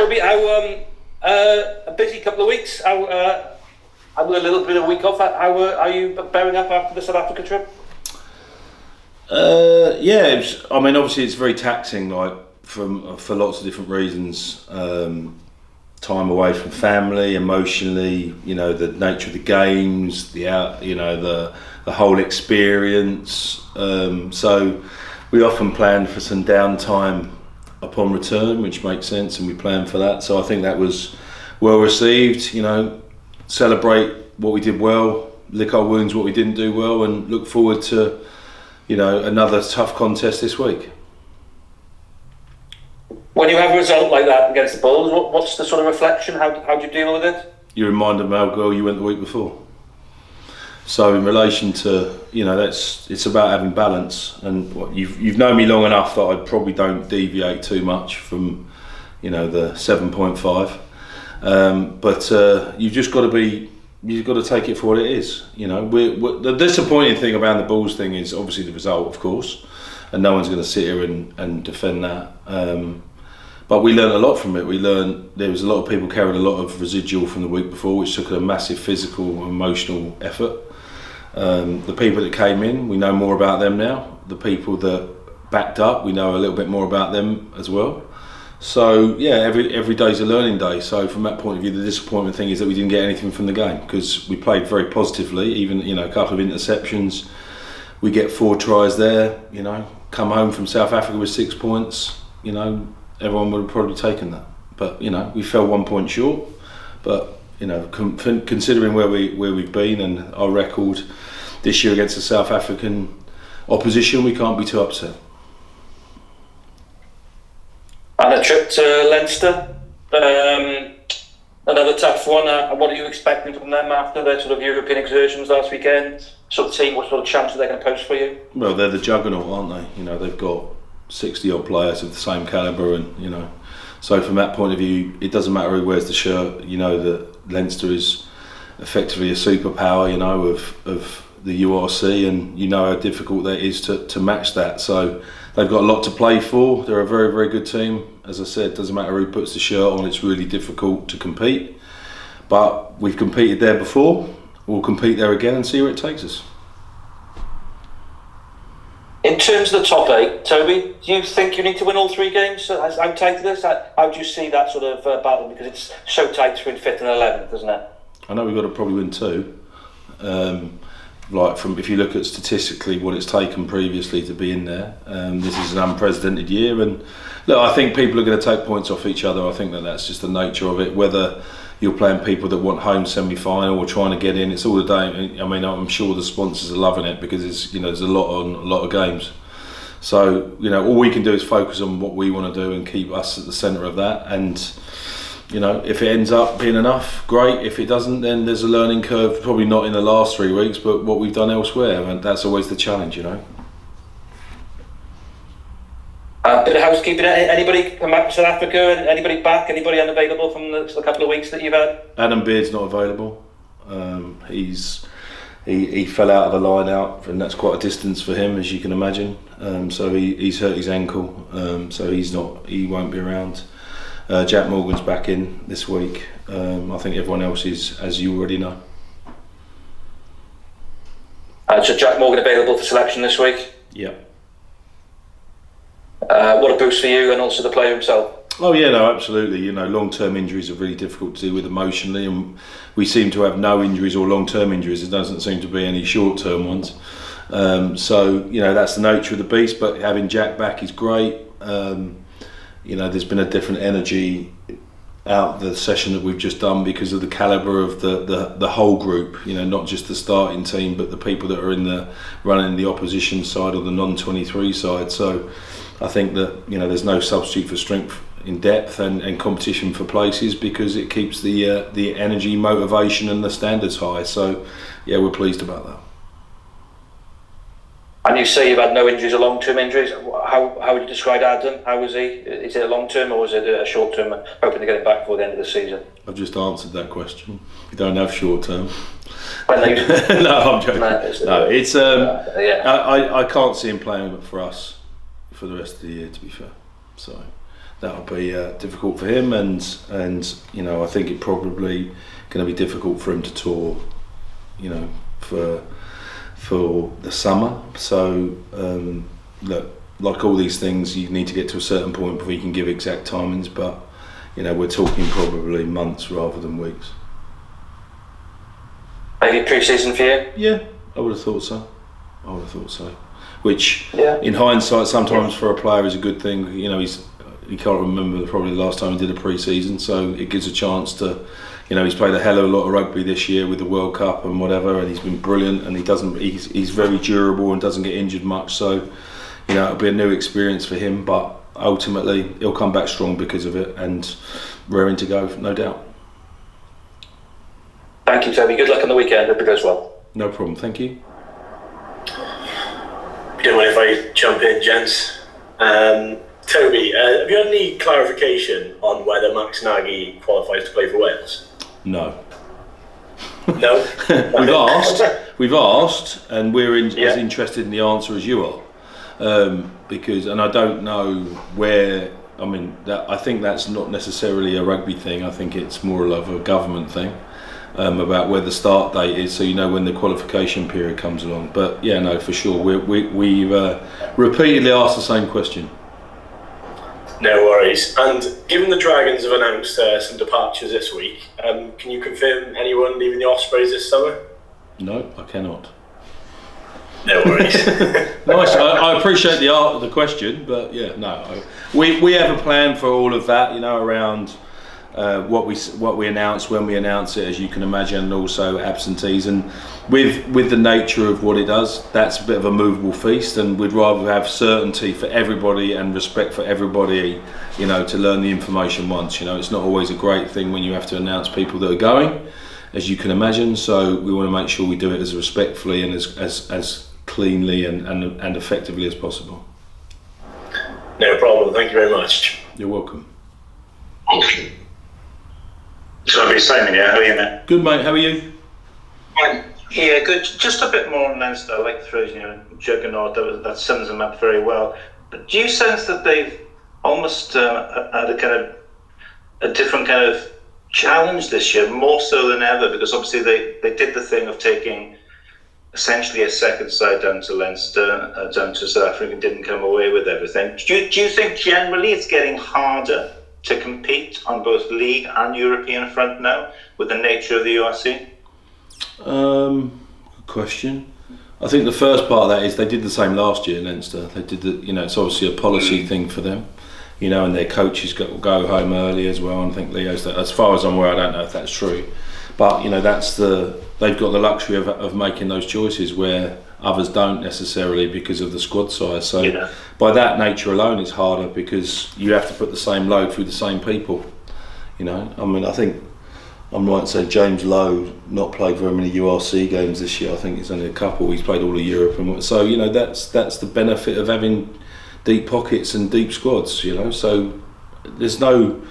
Toby, a busy couple of weeks. With a little bit of a week off, how are you bearing up after the South Africa trip? Obviously it's very taxing, for lots of different reasons. Time away from family, emotionally, the nature of the games, the whole experience. So we often plan for some downtime upon return, which makes sense, and we plan for that. So I think that was well received. Celebrate what we did well, lick our wounds what we didn't do well, and look forward to another tough contest this week. When you have a result like that against the Bulls, what's the sort of reflection? How do you deal with it? You remind them how well you went the week before. So in relation to, it's about having balance, and you've known me long enough that I probably don't deviate too much from, the 7.5. But you've just got to take it for what it is. The disappointing thing about the Bulls thing is obviously the result, of course, and no one's going to sit here and defend that. But we learned a lot from it. We learned there was a lot of people carried a lot of residual from the week before, which took a massive physical, emotional effort. The people that came in, we know more about them now. The people that backed up, we know a little bit more about them as well. So every day's a learning day. So from that point of view, the disappointment thing is that we didn't get anything from the game, because we played very positively. Even a couple of interceptions, we get 4 tries there. Come home from South Africa with 6 points. Everyone would have probably taken that. But we fell 1 point short. But considering where we've been and our record this year against the South African opposition, we can't be too upset. And a trip to Leinster, another tough one. What are you expecting from them after their sort of European exertions last weekend? What sort of chance are they going to pose for you? Well, they're the juggernaut, aren't they? They've got 60 odd players of the same calibre, and so from that point of view, it doesn't matter who wears the shirt. That Leinster is effectively a superpower, of the URC, and how difficult that is to match that. So they've got a lot to play for. They're a very, very good team. As I said, it doesn't matter who puts the shirt on, it's really difficult to compete. But we've competed there before, we'll compete there again and see where it takes us. In terms of the top 8, Toby, do you think you need to win all 3 games? How tight it is? How do you see that sort of battle? Because it's so tight between 5th and 11th, isn't it? I know we've got to probably win 2. If you look at statistically what it's taken previously to be in there, this is an unprecedented year, and look, I think people are going to take points off each other. I think that's just the nature of it. Whether you're playing people that want home semi-final or trying to get in, it's all the day. I'm sure the sponsors are loving it, because there's a lot of games. So all we can do is focus on what we want to do and keep us at the centre of that. And if it ends up being enough, great. If it doesn't, then there's a learning curve. Probably not in the last 3 weeks, but what we've done elsewhere, and that's always the challenge. Bit of housekeeping. Anybody come back from South Africa? Anybody back? Anybody unavailable from the couple of weeks that you've had? Adam Beard's not available. He fell out of the line out, and that's quite a distance for him, as you can imagine. So he's hurt his ankle. So he won't be around. Jack Morgan's back in this week. I think everyone else is, as you already know. So Jack Morgan available for selection this week? Yeah. What a boost for you, and also the player himself. Oh yeah, no, absolutely. Long-term injuries are really difficult to deal with emotionally, and we seem to have no injuries or long-term injuries. There doesn't seem to be any short-term ones. So that's the nature of the beast. But having Jack back is great. There's been a different energy out the session that we've just done because of the calibre of the whole group. Not just the starting team, but the people that are running the opposition side or the non-23 side. So I think that there's no substitute for strength in depth and competition for places, because it keeps the energy, motivation, and the standards high. So yeah, we're pleased about that. And you say you've had no injuries or long-term injuries. How would you describe Adam? How was he? Is it a long-term or is it a short-term, hoping to get him back before the end of the season? I've just answered that question. We don't have short-term. No, I'm joking. No, it's yeah. I can't see him playing for us for the rest of the year, to be fair. So that'll be difficult for him, and you know, I think it probably going to be difficult for him to tour, you know, for the summer. So look, like all these things, you need to get to a certain point before you can give exact timings, but you know, we're talking probably months rather than weeks. Maybe pre-season for you? Yeah, I would have thought so. Which, in hindsight, sometimes for a player is a good thing. You know, he can't remember probably the last time he did a pre-season, so it gives a chance to, you know, he's played a hell of a lot of rugby this year with the World Cup and whatever, and he's been brilliant, and he's very durable and doesn't get injured much, so, you know, it'll be a new experience for him, but ultimately he'll come back strong because of it, and raring to go, no doubt. Thank you, Toby. Good luck on the weekend. Hope it goes well. No problem, thank you. You don't mind if I jump in, gents? Toby, have you had any clarification on whether Max Nagy qualifies to play for Wales? No. No? We've asked, and we're as interested in the answer as you are, because, and I don't know where. I mean, I think that's not necessarily a rugby thing. I think it's more of a government thing, about where the start date is, so you know when the qualification period comes along. But yeah, no, for sure, we've repeatedly asked the same question. No worries. And given the Dragons have announced some departures this week, can you confirm anyone leaving the Ospreys this summer? No, I cannot. No worries. Nice. I appreciate the question, but yeah, no. We have a plan for all of that, you know, around what we announce, when we announce it, as you can imagine, and also absentees, and with the nature of what it does, that's a bit of a movable feast, and we'd rather have certainty for everybody and respect for everybody, you know, to learn the information once. You know, it's not always a great thing when you have to announce people that are going, as you can imagine, so we want to make sure we do it as respectfully and as cleanly and effectively as possible. No problem, thank you very much. You're welcome. So I'll be Simon, yeah, how are you, mate? Good, mate, how are you? Yeah, good. Just a bit more on Leinster. I like the phrase, you know, juggernaut, that sums them up very well. But do you sense that they've almost had a different kind of challenge this year, more so than ever? Because obviously they did the thing of taking essentially a second side down to Leinster, down to South Africa, and didn't come away with everything. Do you think generally it's getting harder to compete on both league and European front now with the nature of the URC? Good question. I think the first part of that is they did the same last year in Leinster. They did you know, it's obviously a policy thing for them, you know, and their coaches go home early as well. And I think Leo's, as far as I'm aware, I don't know if that's true, but you know, they've got the luxury of making those choices where others don't necessarily because of the squad size. So by that nature alone, it's harder because you have to put the same load through the same people. You know, I mean, I think I'm right to say James Lowe not played very many URC games this year. I think it's only a couple. He's played all of Europe, and so you know that's the benefit of having deep pockets and deep squads. You know, so there's no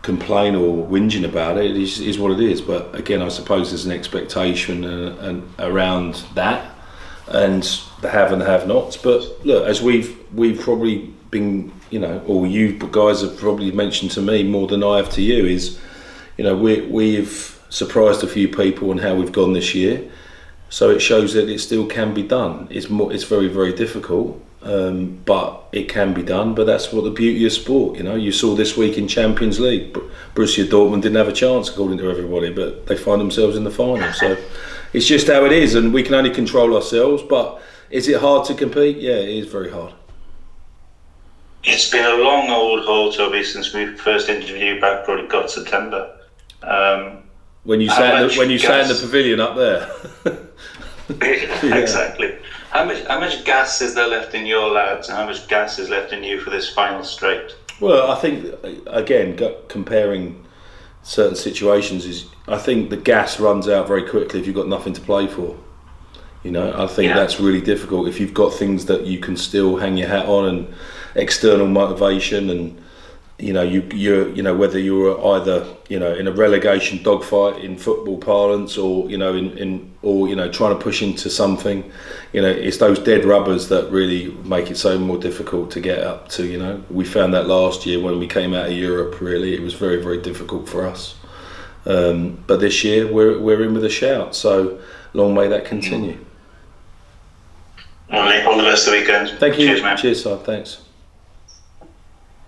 complain or whinging about it. It is what it is. But again, I suppose there's an expectation and around that, and the have and the have-nots. But look, as we've probably been, you know, or you guys have probably mentioned to me more than I have to you, is, you know, we've surprised a few people in how we've gone this year. So it shows that it still can be done. It's very, very difficult, but it can be done. But that's what the beauty of sport. You know, you saw this week in Champions League, Borussia Dortmund didn't have a chance according to everybody, but they find themselves in the final. So it's just how it is, and we can only control ourselves. But is it hard to compete? Yeah, it is very hard. It's been a long old haul, Toby, since we first interviewed you back, probably got September. When you sat in the pavilion up there. Yeah. Exactly. How much gas is there left in your lads, and how much gas is left in you for this final straight? Well, I think again, comparing certain situations, is I think the gas runs out very quickly if you've got nothing to play for. You know, I think that's really difficult if you've got things that you can still hang your hat on and external motivation, and whether you're either in a relegation dogfight in football parlance, or trying to push into something, it's those dead rubbers that really make it so more difficult to get up to. We found that last year when we came out of Europe. Really, it was very, very difficult for us. But this year we're in with a shout. So long may that continue. All the best of the weekend. Thank you. Cheers, man. Cheers, Si. Thanks.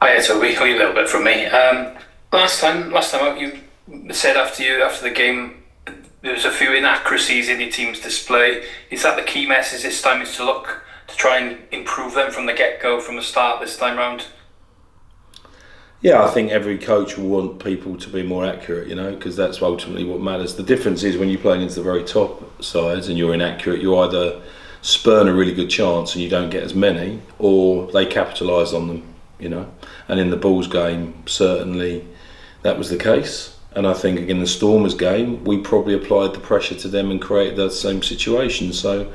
Hi, Toby. A little bit from me. Last time out, you said after the game there was a few inaccuracies in your team's display. Is that the key message this time? Is to look to try and improve them from the get-go, from the start this time round? Yeah, I think every coach will want people to be more accurate, because that's ultimately what matters. The difference is when you play against the very top sides and you're inaccurate, you either spurn a really good chance and you don't get as many, or they capitalise on them. And in the Bulls game, certainly that was the case. And I think in the Stormers game, we probably applied the pressure to them and created that same situation. So,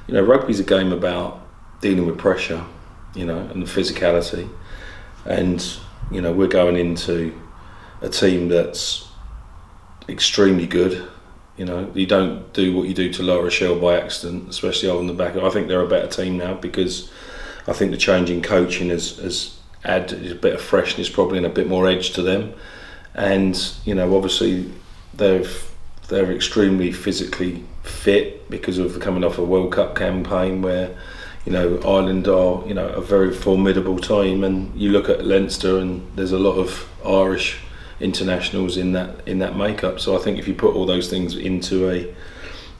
rugby's a game about dealing with pressure, and the physicality. And, we're going into a team that's extremely good. You don't do what you do to La Rochelle by accident, especially on the back. I think they're a better team now because I think the change in coaching has added a bit of freshness, probably, and a bit more edge to them. And obviously they're extremely physically fit because of coming off a World Cup campaign where Ireland are a very formidable team, and you look at Leinster and there's a lot of Irish internationals in that makeup. So I think if you put all those things into a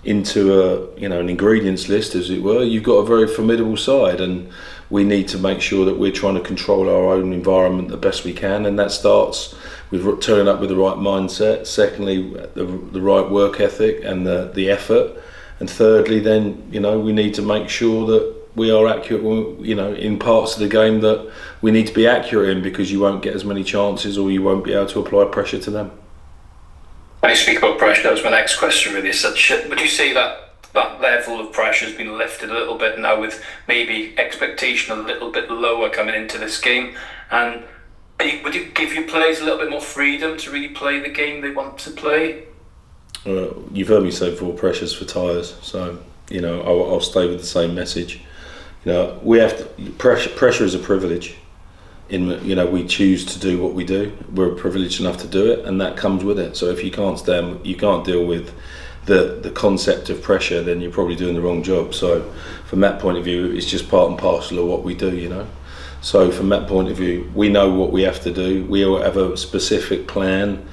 an ingredients list, as it were, you've got a very formidable side, and we need to make sure that we're trying to control our own environment the best we can, and that starts with turning up with the right mindset. Secondly, the right work ethic and the effort, and thirdly, then we need to make sure that we are accurate. In parts of the game that we need to be accurate in, because you won't get as many chances, or you won't be able to apply pressure to them. When you speak about pressure, that was my next question really. Would you say that level of pressure has been lifted a little bit now, with maybe expectation a little bit lower coming into this game? And would you give your players a little bit more freedom to really play the game they want to play? You've heard me say before, pressure's for tyres. So I'll stay with the same message. We have to, pressure is a privilege. We choose to do what we do. We're privileged enough to do it, and that comes with it. So if you can't deal with the concept of pressure, then you're probably doing the wrong job. So from that point of view, it's just part and parcel of what we do. So from that point of view, we know what we have to do. We all have a specific plan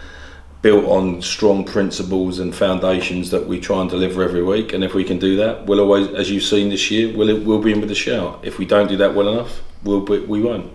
built on strong principles and foundations that we try and deliver every week. And if we can do that, we'll always, as you've seen this year, we'll be in with a shout. If we don't do that well enough, we won't.